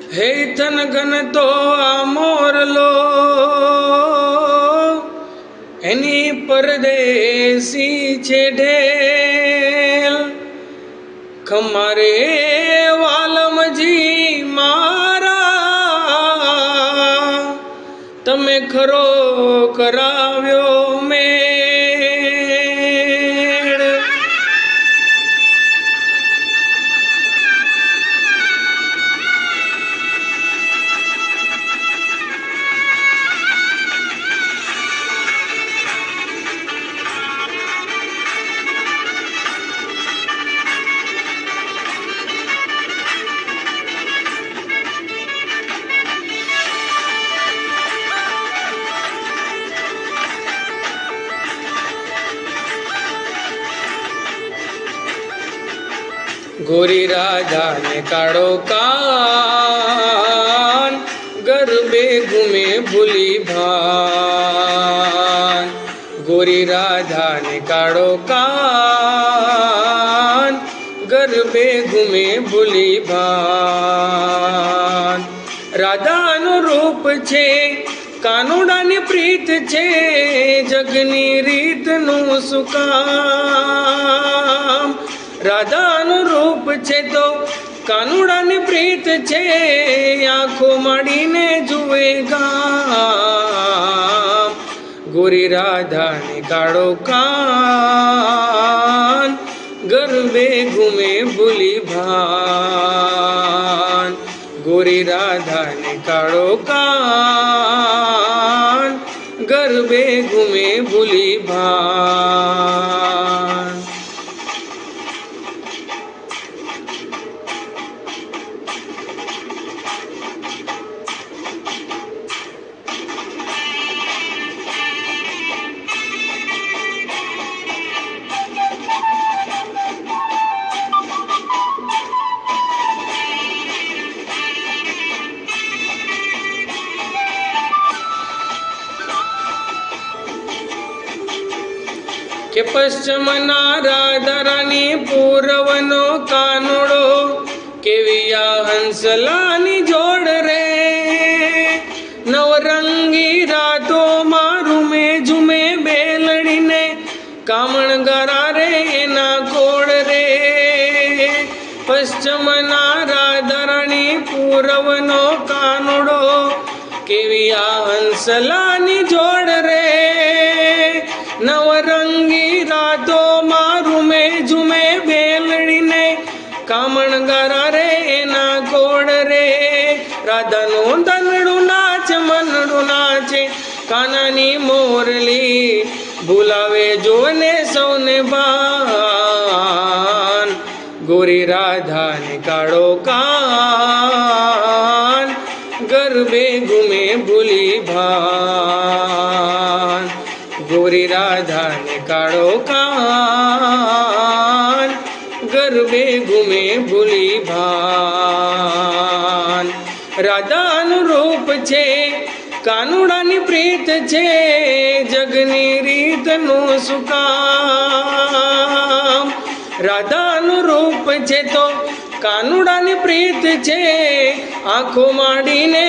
હે તન ઘન તો આ મોરલો એની પરદેશી છે ઢેલ ખમારે વાલમજી મારા તમે ખરો કરાવ્યો મેળ। गोरी राधा ने काड़ो कान गरबे घूमे भूली भान। गोरी राधा ने काड़ो कान गरबे घूमे भूली भान। राधा अनुरूप छे कानुड़ा ने प्रीत छे जगनी रीत नु सुकाम। राधा अनुरूप छे तो कानुड़ा ने प्रीत छे आँखों माड़ी ने जुए गाम। गोरी राधा ने काड़ो कान गरबे घूमे भूली भान। गोरी राधा ने काड़ो कान गरबे घूमे भूली भान। के पश्चिमना राधारानी पूरवनो कानुड़ो केविया हंसलानी जोड़ रे। नवरंगी रातो मारू में झूमे बेलड़ी ने कामण गरा रे ना कोड़ रे। पश्चिमना राधारानी पूरवनो कानुड़ो केविया हंसलानी जोड़ रे। नवरंगी रातो मारू में झूमे बेलड़ी ने कामण गरा रे ना कोड़ रे। राधा नो दनड़ू नाच मनड़ू नाचे कानानी मोरली बुलावे जोने सौने बान। गोरी राधा ने काड़ो कान गरबे घूमे भूली भान। गोरी राधा ने काड़ो कान गरबे घूमे भूली भान। राधा अनुरूप छे कानुड़ा नी प्रीत छे जगनी रीत नु सुकाम। राधा अनुरूप छे तो कानुड़ा नी प्रीत छे आँखों माड़ी ने